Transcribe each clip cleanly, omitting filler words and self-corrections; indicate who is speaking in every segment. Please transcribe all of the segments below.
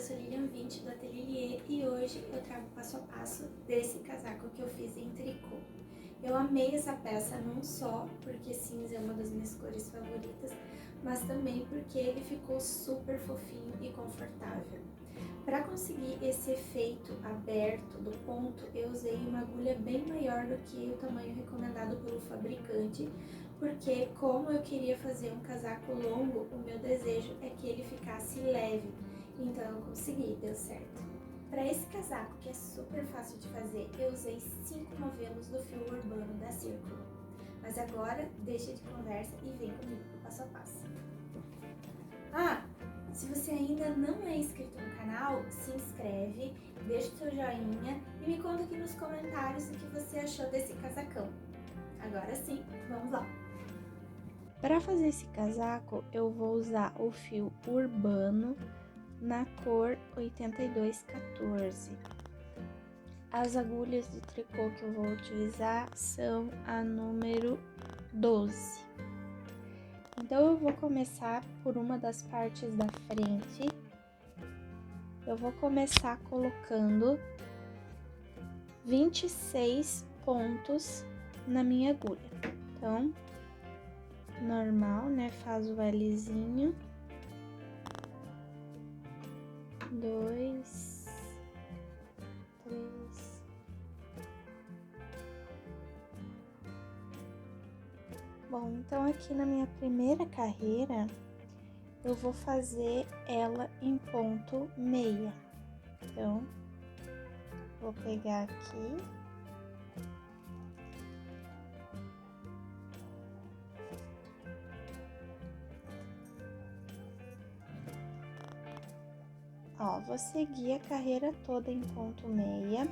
Speaker 1: sou Lilian Vinci do Ateliê e hoje eu trago o passo a passo desse casaco que eu fiz em tricô. Eu amei essa peça não só porque cinza é uma das minhas cores favoritas, mas também porque ele ficou super fofinho e confortável. Para conseguir esse efeito aberto do ponto, eu usei uma agulha bem maior do que o tamanho recomendado pelo fabricante, porque como eu queria fazer um casaco longo, o meu desejo é que ele ficasse leve, então eu consegui, deu certo. Para esse casaco, que é super fácil de fazer, eu usei 5 novelos do fio urbano da Círculo. Mas agora, deixa de conversa e vem comigo pro passo a passo. Se você ainda não é inscrito no canal, se inscreve, deixa o seu joinha e me conta aqui nos comentários o que você achou desse casacão. Agora sim, vamos lá! Para fazer esse casaco, eu vou usar o fio urbano na cor 8214. As agulhas de tricô que eu vou utilizar são a número 12. Então, eu vou começar por uma das partes da frente. Eu vou começar colocando 26 pontos na minha agulha. Então, normal, né? Faz o Lzinho. 2, 3. Bom, então aqui na minha primeira carreira, eu vou fazer ela em ponto meia. Então, vou pegar aqui. Ó, vou seguir a carreira toda em ponto meia.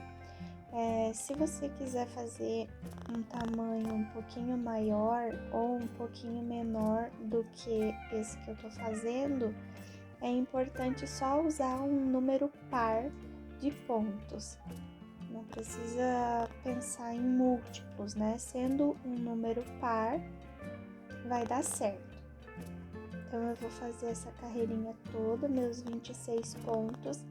Speaker 1: Se você quiser fazer um tamanho um pouquinho maior ou um pouquinho menor do que esse que eu tô fazendo, é importante só usar um número par de pontos. Não precisa pensar em múltiplos, né? Sendo um número par, vai dar certo. Então, eu vou fazer essa carreirinha toda, meus 26 pontos.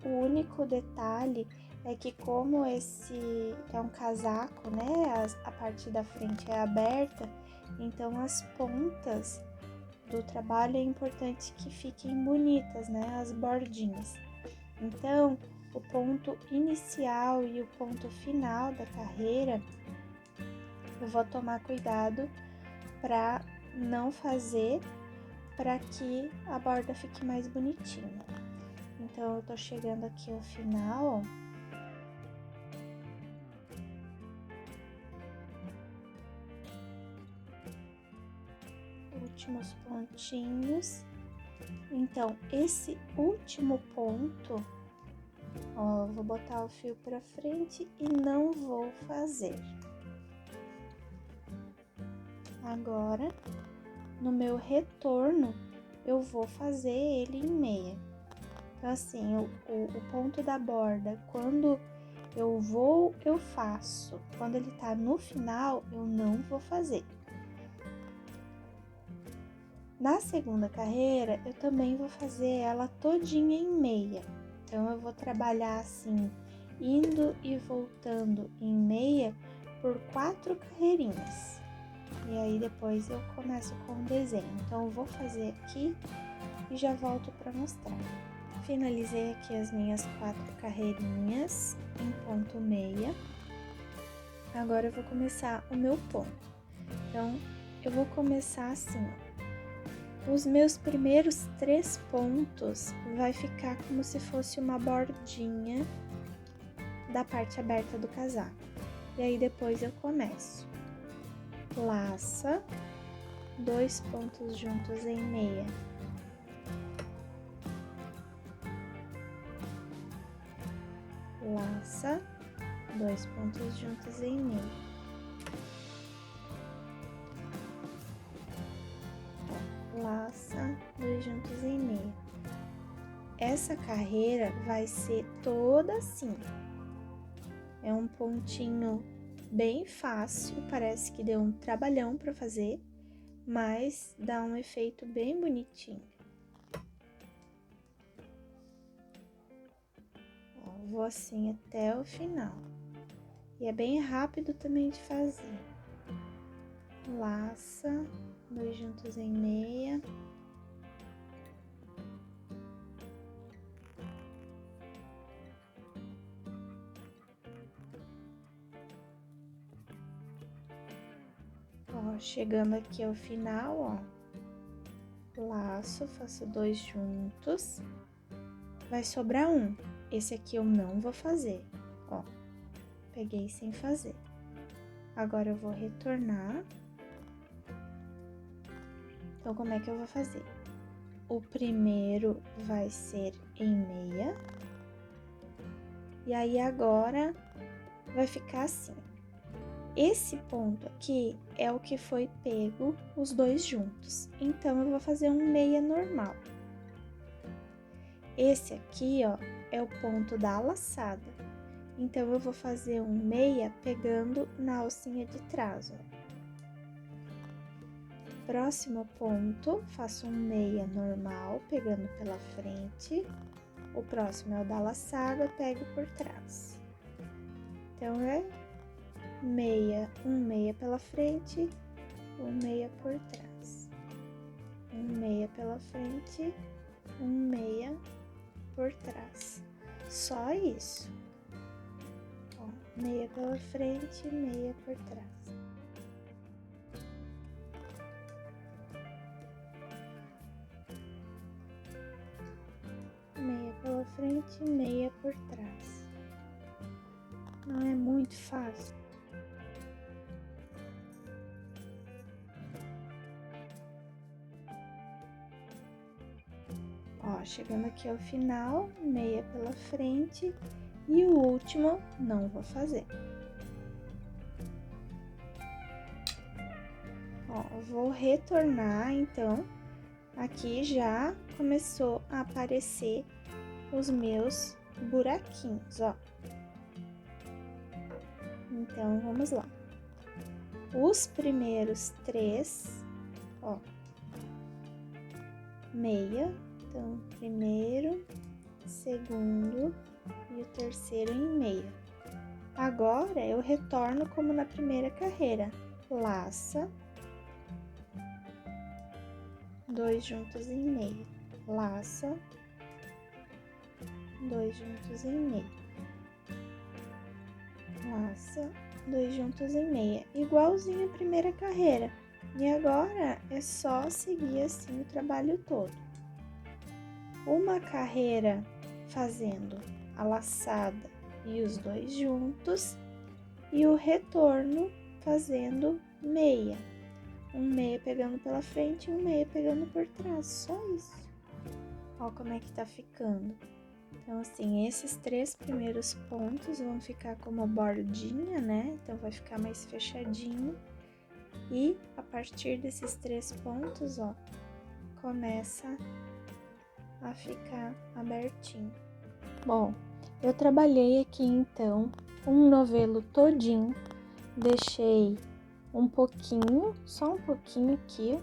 Speaker 1: O único detalhe é que como esse é um casaco, né, a parte da frente é aberta, então as pontas do trabalho é importante que fiquem bonitas, né, as bordinhas. Então, o ponto inicial e o ponto final da carreira, eu vou tomar cuidado para não fazer, para que a borda fique mais bonitinha. Então, eu tô chegando aqui ao final, ó. Últimos pontinhos. Então, esse último ponto, ó, vou botar o fio pra frente e não vou fazer. Agora, no meu retorno, eu vou fazer ele em meia. Então, assim, o ponto da borda, quando eu vou, eu faço. Quando ele tá no final, eu não vou fazer. Na segunda carreira, eu também vou fazer ela todinha em meia. Então, eu vou trabalhar assim, indo e voltando em meia por 4 carreirinhas. E aí, depois eu começo com o desenho. Então, eu vou fazer aqui e já volto para mostrar. Finalizei aqui as minhas 4 carreirinhas em ponto meia. Agora, eu vou começar o meu ponto. Então, eu vou começar assim, ó. Os meus primeiros 3 pontos vai ficar como se fosse uma bordinha da parte aberta do casaco. E aí, depois eu começo. Laça, 2 pontos juntos em meia. Laça, 2 pontos juntos em meia. Laça, 2 juntos em meia. Essa carreira vai ser toda assim. É um pontinho bem fácil, parece que deu um trabalhão para fazer, mas dá um efeito bem bonitinho. vou assim até o final. E é bem rápido também de fazer. Laça, 2 juntos em meia. Ó, chegando aqui ao final, ó, laço, faço 2 juntos, vai sobrar um. Esse aqui eu não vou fazer, ó, peguei sem fazer. Agora eu vou retornar. Então, como é que eu vou fazer? O primeiro vai ser em meia. E aí, agora, vai ficar assim. Esse ponto aqui é o que foi pego os 2 juntos. Então, eu vou fazer um meia normal. Esse aqui, ó, é o ponto da laçada. Então, eu vou fazer um meia pegando na alcinha de trás, ó. Próximo ponto, faço um meia normal, pegando pela frente. O próximo é o da laçada, pego por trás. Então, é meia, um meia pela frente, um meia por trás. Um meia pela frente, um meia por trás. Só isso. Ó, meia pela frente, meia por trás. Meia pela frente, meia por trás. Não é muito fácil. Ó, chegando aqui ao final, meia pela frente e o último não vou fazer. Ó, vou retornar, então, aqui já começou a aparecer os meus buraquinhos, ó. Então, vamos lá. Os primeiros 3, ó, meia. Então, primeiro, segundo e o terceiro em meia. Agora, eu retorno como na primeira carreira. Laça, 2 juntos em meia. Laça, 2 juntos em meia. Laça, 2 juntos em meia. Igualzinho a primeira carreira. E agora, é só seguir assim o trabalho todo. Uma carreira fazendo a laçada e os 2 juntos e o retorno fazendo meia. Um meia pegando pela frente e um meia pegando por trás, só isso. Ó como é que tá ficando. Então, assim, esses 3 primeiros pontos vão ficar como bordinha, né? Então, vai ficar mais fechadinho. E a partir desses 3 pontos, ó, começa a ficar abertinho. Bom, eu trabalhei aqui então um novelo todinho, deixei um pouquinho, só um pouquinho aqui,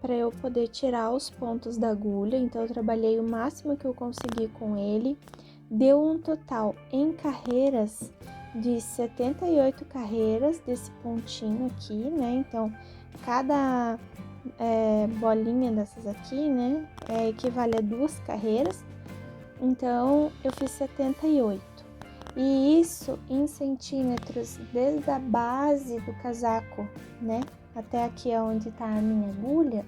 Speaker 1: para eu poder tirar os pontos da agulha. Então eu trabalhei o máximo que eu consegui com ele, deu um total em carreiras de 78 carreiras desse pontinho aqui, né? Então cada bolinha dessas aqui, né, equivale a 2 carreiras, então eu fiz 78. E isso em centímetros, desde a base do casaco, né, até aqui onde tá a minha agulha,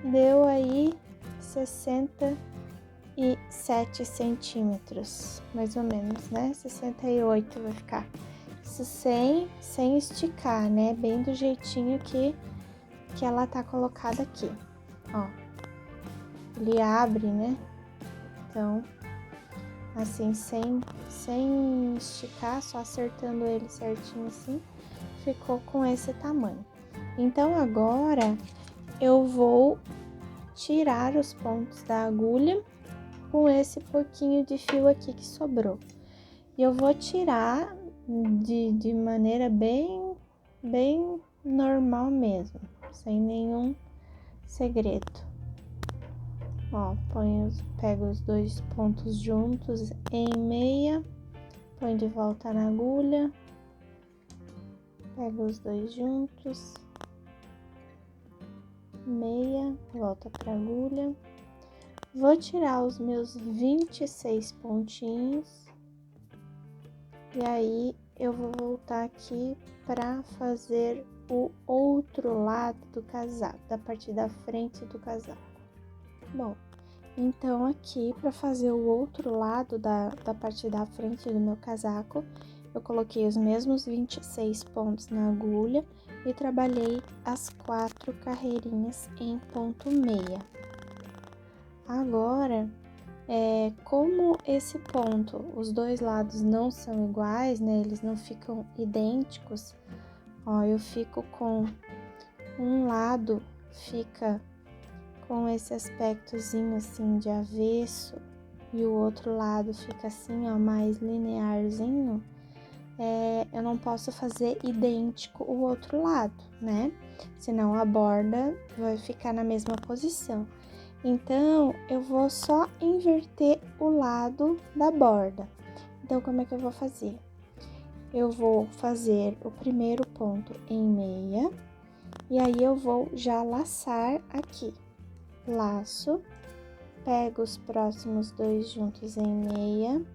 Speaker 1: deu aí 67 centímetros, mais ou menos, né, 68 vai ficar. Isso sem esticar, né, bem do jeitinho que ela tá colocada aqui, ó. Ele abre, né? Então, assim, sem esticar, só acertando ele certinho assim, ficou com esse tamanho. Então, agora, eu vou tirar os pontos da agulha com esse pouquinho de fio aqui que sobrou. E eu vou tirar de maneira bem normal mesmo, sem nenhum segredo. Ó, pego os dois pontos juntos em meia, põe de volta na agulha, pego os dois juntos, meia, volta pra agulha. Vou tirar os meus 26 pontinhos e aí eu vou voltar aqui para fazer o outro lado do casaco, da parte da frente do casaco. Bom, então aqui para fazer o outro lado da parte da frente do meu casaco, eu coloquei os mesmos 26 pontos na agulha e trabalhei as 4 carreirinhas em ponto meia. Agora, como esse ponto, os dois lados não são iguais, né? Eles não ficam idênticos, ó, eu fico com um lado, fica com esse aspectozinho assim de avesso e o outro lado fica assim, ó, mais linearzinho, eu não posso fazer idêntico o outro lado, né? Senão a borda vai ficar na mesma posição. Então, eu vou só inverter o lado da borda. Então, como é que eu vou fazer? Eu vou fazer o primeiro ponto em meia, e aí eu vou já laçar aqui. Laço, pego os próximos dois juntos em meia,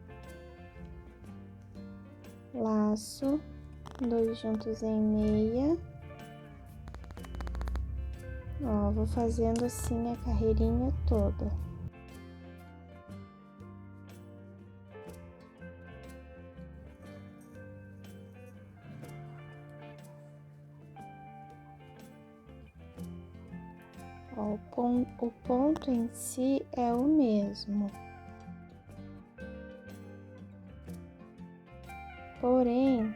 Speaker 1: laço, dois juntos em meia. Ó, vou fazendo assim a carreirinha toda. Ó, o ponto em si é o mesmo. Porém,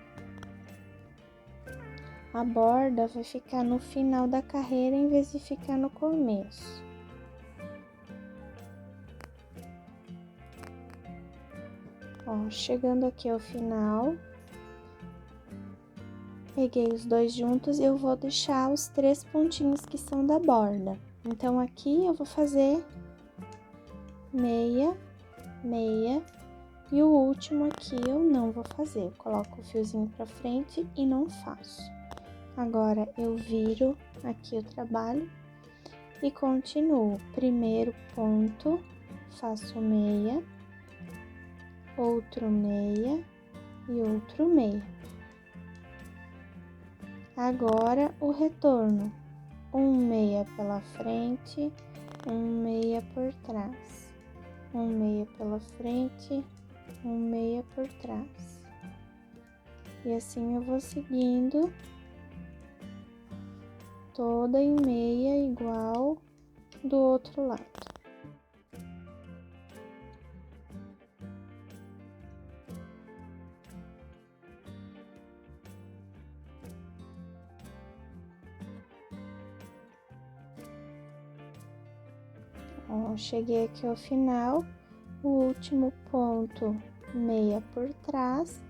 Speaker 1: a borda vai ficar no final da carreira em vez de ficar no começo. Ó, chegando aqui ao final, peguei os dois juntos e eu vou deixar os 3 pontinhos que são da borda. Então, aqui eu vou fazer meia, meia, e o último aqui eu não vou fazer. Eu coloco o fiozinho pra frente e não faço. Agora, eu viro aqui o trabalho e continuo. Primeiro ponto, faço meia, outro meia e outro meia. Agora, o retorno. Um meia pela frente, um meia por trás. Um meia pela frente, um meia por trás. E assim eu vou seguindo toda em meia igual do outro lado. Ó, cheguei aqui ao final, o último ponto meia por trás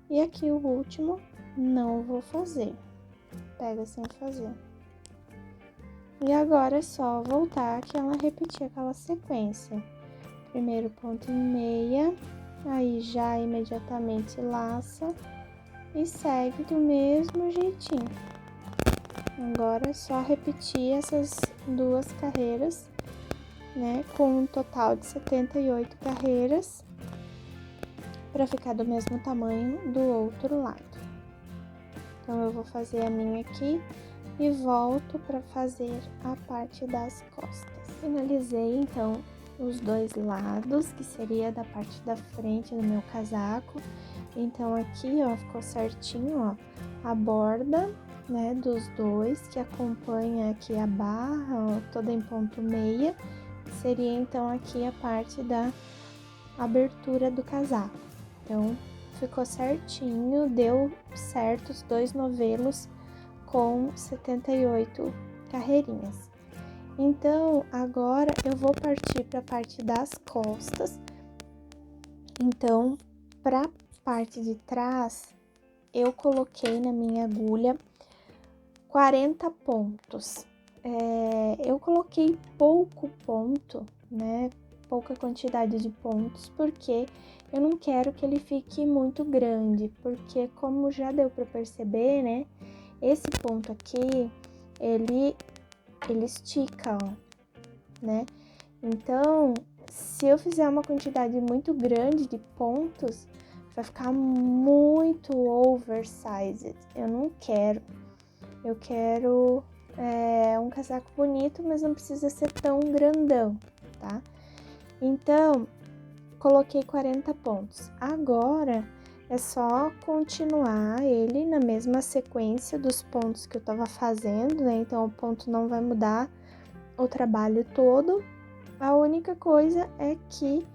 Speaker 1: e aqui o último não vou fazer, pega sem fazer. E agora é só voltar que ela repetir aquela sequência. Primeiro ponto em meia, aí já imediatamente laça e segue do mesmo jeitinho. Agora é só repetir essas duas carreiras, né, com um total de 78 carreiras, para ficar do mesmo tamanho do outro lado. Então, eu vou fazer a minha aqui e volto para fazer a parte das costas. Finalizei, então, os dois lados, que seria da parte da frente do meu casaco. Então, aqui, ó, ficou certinho, ó, a borda, né, dos dois, que acompanha aqui a barra, ó, toda em ponto meia. Seria, então, aqui a parte da abertura do casaco. Então, ficou certinho, deu certo os dois novelos com 78 carreirinhas. Então, agora eu vou partir para a parte das costas. Então, para a parte de trás, eu coloquei na minha agulha 40 pontos. Eu coloquei pouco ponto, né? Pouca quantidade de pontos, porque eu não quero que ele fique muito grande, porque como já deu para perceber, né? Esse ponto aqui, ele estica, ó, né? Então, se eu fizer uma quantidade muito grande de pontos, vai ficar muito oversized. Eu não quero. Eu quero um casaco bonito, mas não precisa ser tão grandão, tá? Então, coloquei 40 pontos. Agora, é só continuar ele na mesma sequência dos pontos que eu tava fazendo, né? Então, o ponto não vai mudar o trabalho todo. A única coisa é que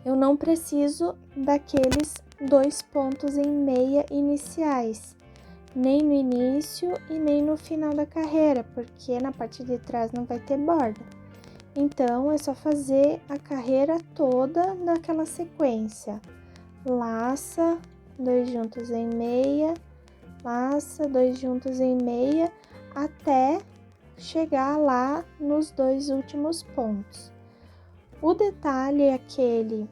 Speaker 1: eu não preciso daqueles 2 pontos em meia iniciais, nem no início e nem no final da carreira, porque na parte de trás não vai ter borda. Então, é só fazer a carreira toda naquela sequência. Laça, 2 juntos em meia, laça, 2 juntos em meia, até chegar lá nos 2 últimos pontos. O detalhe é aquele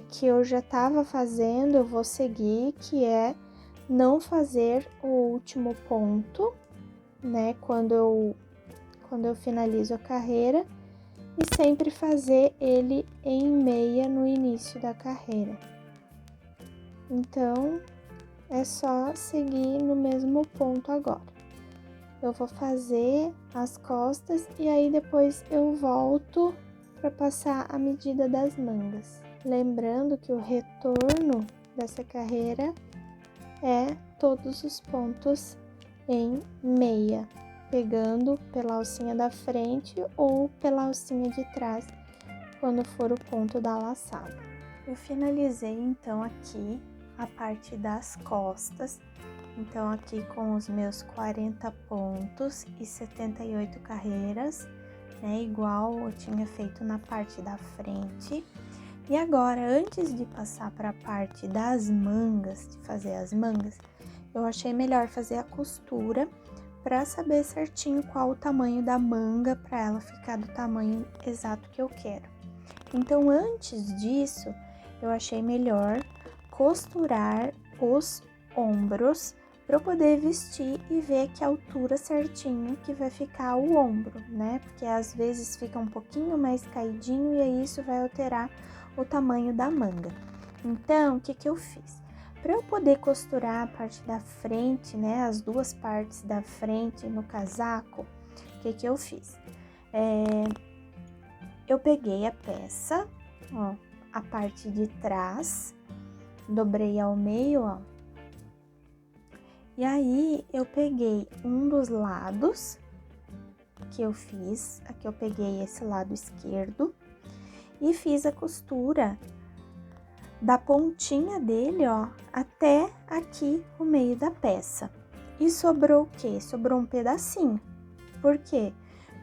Speaker 1: que eu já estava fazendo, eu vou seguir, que é não fazer o último ponto, né, quando eu finalizo a carreira, e sempre fazer ele em meia no início da carreira. Então, é só seguir no mesmo ponto agora. Eu vou fazer as costas e aí depois eu volto para passar a medida das mangas. Lembrando que o retorno dessa carreira é todos os pontos em meia, pegando pela alcinha da frente ou pela alcinha de trás, quando for o ponto da laçada. Eu finalizei então aqui a parte das costas, então aqui com os meus 40 pontos e 78 carreiras, né, igual eu tinha feito na parte da frente. E agora, antes de passar para a parte das mangas, de fazer as mangas, eu achei melhor fazer a costura para saber certinho qual o tamanho da manga, para ela ficar do tamanho exato que eu quero. Então, antes disso, eu achei melhor costurar os ombros para eu poder vestir e ver que altura certinho que vai ficar o ombro, né? Porque às vezes fica um pouquinho mais caidinho e aí isso vai alterar o tamanho da manga. Então, o que eu fiz? Para eu poder costurar a parte da frente, né, as duas partes da frente no casaco, o que eu fiz? Eu peguei a peça, ó, a parte de trás, dobrei ao meio, ó. E aí, eu peguei um dos lados que eu fiz, aqui eu peguei esse lado esquerdo, e fiz a costura da pontinha dele, ó, até aqui o meio da peça. E sobrou o quê? Sobrou um pedacinho. Por quê?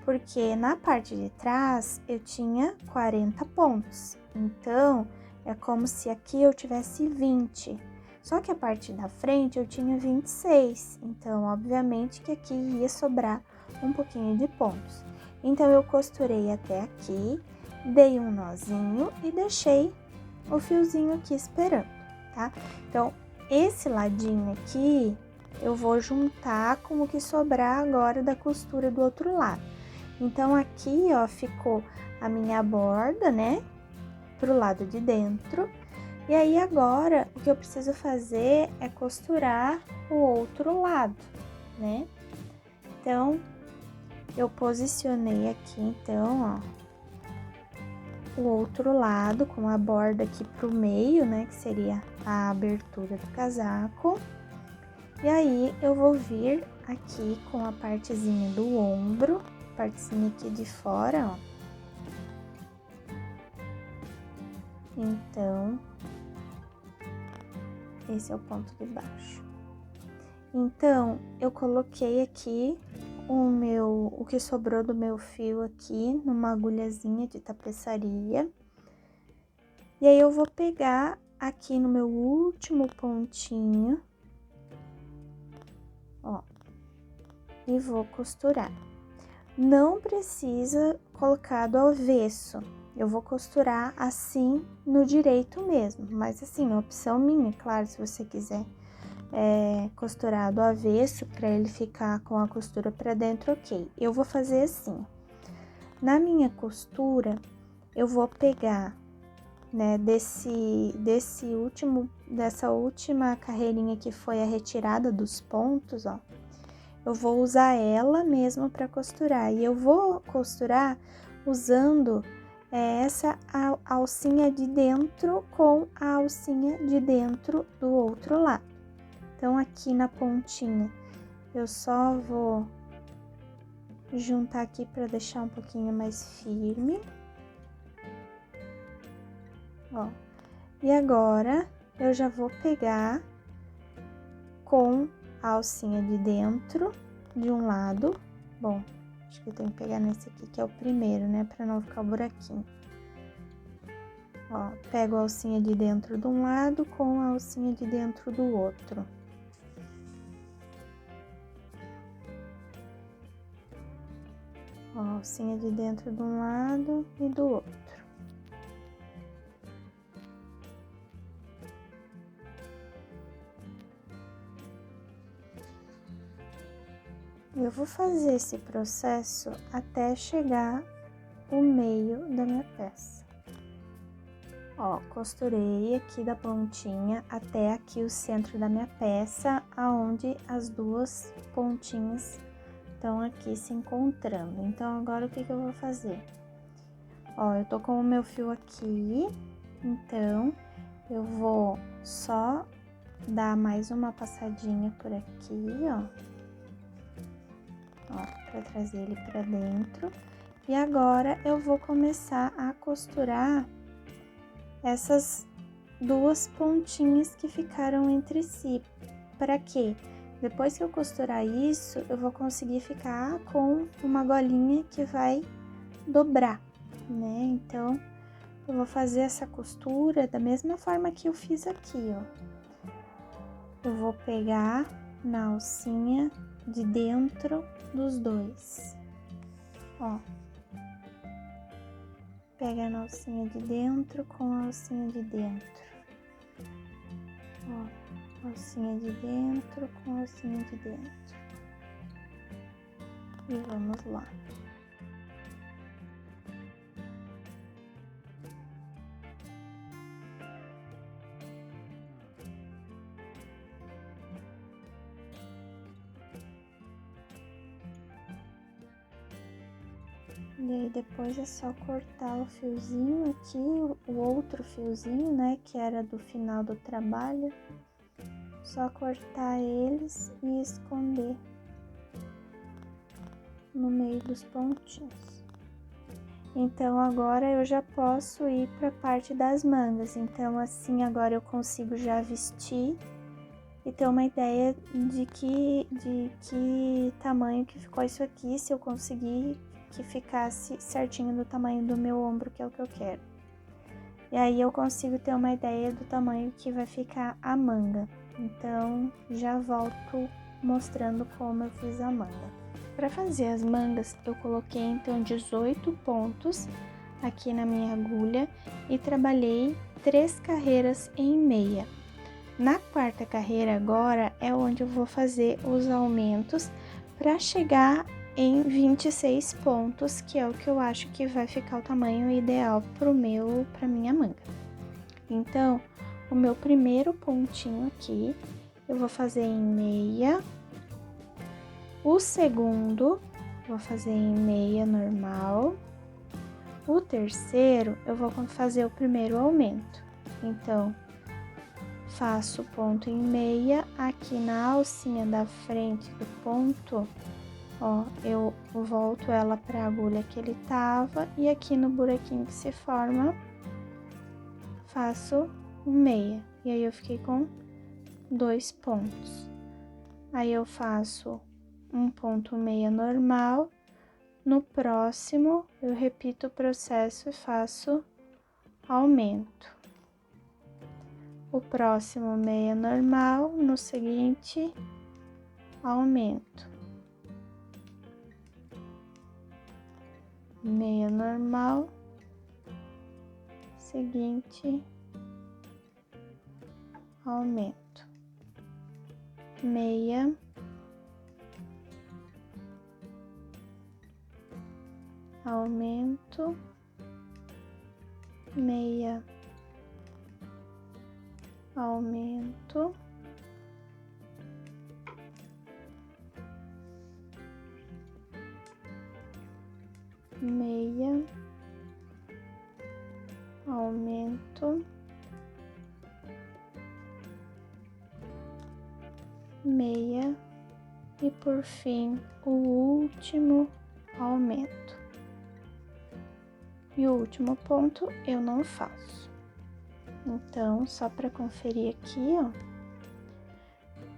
Speaker 1: Porque na parte de trás eu tinha 40 pontos. Então, é como se aqui eu tivesse 20. Só que a parte da frente eu tinha 26. Então, obviamente que aqui ia sobrar um pouquinho de pontos. Então, eu costurei até aqui, dei um nozinho e deixei o fiozinho aqui esperando, tá? Então, esse ladinho aqui eu vou juntar com o que sobrar agora da costura do outro lado. Então, aqui, ó, ficou a minha borda, né, pro lado de dentro. E aí, agora, o que eu preciso fazer é costurar o outro lado, né? Então, eu posicionei aqui, então, ó, o outro lado com a borda aqui pro meio, né, que seria a abertura do casaco. E aí, eu vou vir aqui com a partezinha do ombro, partezinha aqui de fora, ó. Então, esse é o ponto de baixo. Então, eu coloquei aqui o que sobrou do meu fio aqui numa agulhazinha de tapeçaria. E aí, eu vou pegar aqui no meu último pontinho, ó, e vou costurar. Não precisa colocar do avesso. Eu vou costurar assim no direito mesmo, mas assim, opção minha, claro, se você quiser costurar do avesso para ele ficar com a costura para dentro, ok. Eu vou fazer assim. Na minha costura, eu vou pegar, né, dessa última carreirinha que foi a retirada dos pontos, ó. Eu vou usar ela mesmo para costurar. E eu vou costurar usando essa alcinha de dentro com a alcinha de dentro do outro lado. Então, aqui na pontinha, eu só vou juntar aqui para deixar um pouquinho mais firme. Ó. E agora, eu já vou pegar com a alcinha de dentro de um lado. Bom, acho que eu tenho que pegar nesse aqui, que é o primeiro, né? Pra não ficar o buraquinho. Ó, pego a alcinha de dentro de um lado com a alcinha de dentro do outro. Ó, alcinha de dentro de um lado e do outro. Eu vou fazer esse processo até chegar o meio da minha peça. Ó, costurei aqui da pontinha até aqui o centro da minha peça, aonde as duas pontinhas estão aqui se encontrando. Então, agora o que eu vou fazer? Ó, eu tô com o meu fio aqui, então eu vou só dar mais uma passadinha por aqui, ó. Ó, pra trazer ele pra dentro. E agora eu vou começar a costurar essas duas pontinhas que ficaram entre si. Para quê? Depois que eu costurar isso, eu vou conseguir ficar com uma golinha que vai dobrar, né? Então, eu vou fazer essa costura da mesma forma que eu fiz aqui, ó. Eu vou pegar na alcinha de dentro dos dois, ó. Pega na alcinha de dentro com a alcinha de dentro. Ó, alcinha de dentro com a alcinha de dentro. E vamos lá. E aí depois é só cortar o fiozinho aqui, o outro fiozinho, né, que era do final do trabalho. Só cortar eles e esconder no meio dos pontinhos. Então, agora eu já posso ir para a parte das mangas. Então, assim, agora eu consigo já vestir e ter uma ideia de que tamanho que ficou isso aqui, se eu conseguir que ficasse certinho do tamanho do meu ombro, que é o que eu quero. E aí eu consigo ter uma ideia do tamanho que vai ficar a manga. Então, já volto mostrando como eu fiz a manga. Para fazer as mangas, eu coloquei então 18 pontos aqui na minha agulha e trabalhei 3 carreiras em meia. Na quarta carreira agora é onde eu vou fazer os aumentos para chegar em 26 pontos, que é o que eu acho que vai ficar o tamanho ideal para minha manga. Então, o meu primeiro pontinho aqui, eu vou fazer em meia. O segundo, vou fazer em meia normal. O terceiro, eu vou fazer o primeiro aumento. Então, faço ponto em meia, aqui na alcinha da frente do ponto, ó, eu volto ela para a agulha que ele tava e aqui no buraquinho que se forma, faço um meia. E aí, eu fiquei com 2 pontos. Aí, eu faço um ponto meia normal. No próximo, eu repito o processo e faço aumento. O próximo, meia normal. No seguinte, aumento. meia normal, seguinte, aumento, meia, aumento, meia, aumento, meia, aumento, meia e por fim o último aumento. E o último ponto eu não faço. Então, só para conferir aqui, ó.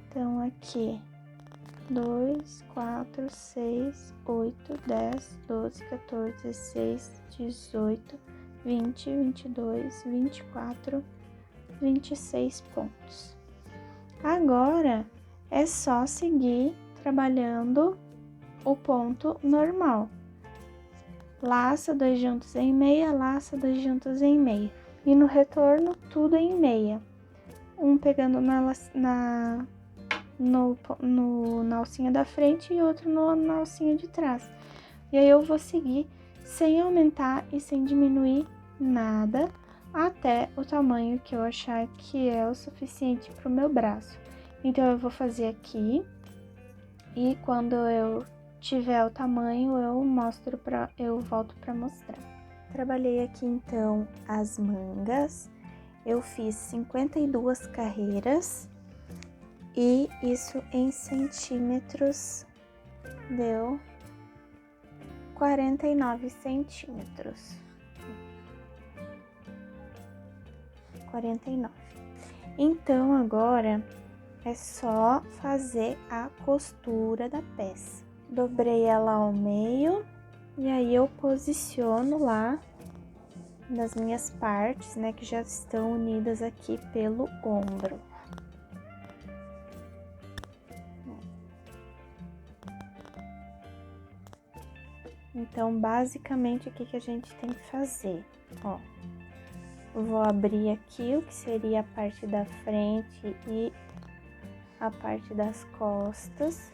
Speaker 1: Então, aqui 2, 4, 6, 8, 10, 12, 14, 16, 18, 20, 22, 24, 26 pontos. Agora, é só seguir trabalhando o ponto normal. Laça 2 juntos em meia, laça 2 juntos em meia. E no retorno, tudo em meia. Um pegando na alcinha da frente e outro na alcinha de trás. E aí eu vou seguir sem aumentar e sem diminuir nada, até o tamanho que eu achar que é o suficiente para o meu braço. Então, eu vou fazer aqui e quando eu tiver o tamanho, eu volto para mostrar. Trabalhei aqui, então, as mangas. Eu fiz 52 carreiras e isso em centímetros deu 49 centímetros. 49. Então, agora é só fazer a costura da peça. Dobrei ela ao meio e aí eu posiciono lá nas minhas partes, né, que já estão unidas aqui pelo ombro. Então, basicamente, o que a gente tem que fazer? Ó, vou abrir aqui o que seria a parte da frente e a parte das costas.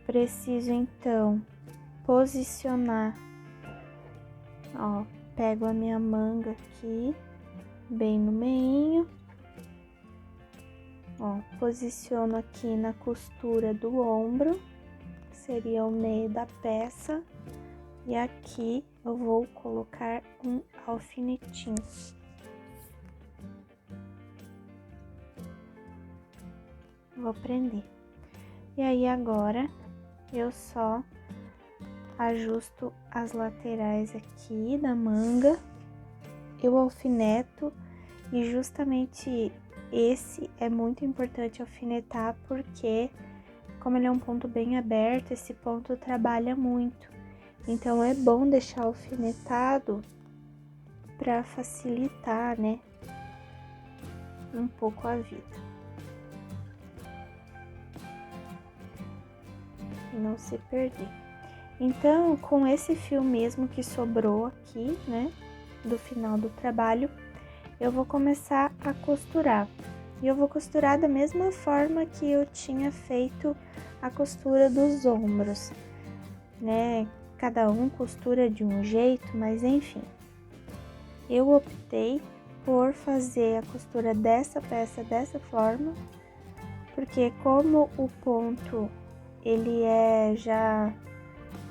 Speaker 1: Preciso, então, posicionar, ó, pego a minha manga aqui, bem no meinho, ó, posiciono aqui na costura do ombro, que seria o meio da peça, e aqui eu vou colocar um alfinetinho. Vou prender. E aí, agora, eu só ajusto as laterais aqui da manga, eu alfineto, e justamente esse é muito importante alfinetar, porque como ele é um ponto bem aberto, esse ponto trabalha muito. Então, é bom deixar alfinetado para facilitar, né, um pouco a vida. E não se perder. Então, com esse fio mesmo que sobrou aqui, né, do final do trabalho, eu vou começar a costurar. E eu vou costurar da mesma forma que eu tinha feito a costura dos ombros, né? Cada um costura de um jeito, mas enfim. Eu optei por fazer a costura dessa peça dessa forma, porque como o ponto ele é já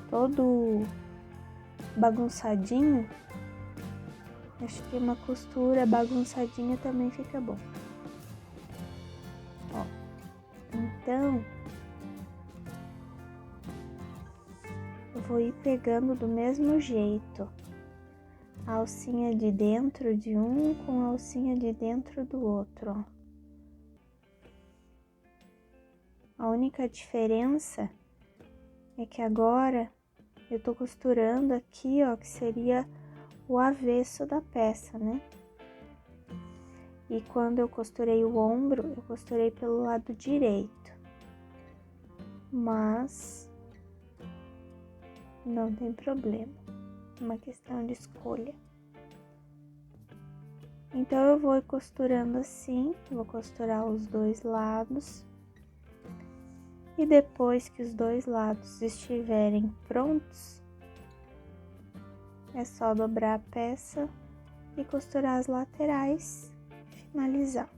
Speaker 1: todo bagunçadinho, acho que uma costura bagunçadinha também fica bom. Ó, então, eu vou ir pegando do mesmo jeito a alcinha de dentro de um com a alcinha de dentro do outro, ó. A única diferença é que agora eu tô costurando aqui, ó, que seria o avesso da peça, né? E quando eu costurei o ombro, eu costurei pelo lado direito. Mas não tem problema, é uma questão de escolha. Então eu vou costurando assim, vou costurar os dois lados. E depois que os dois lados estiverem prontos, é só dobrar a peça e costurar as laterais e finalizar.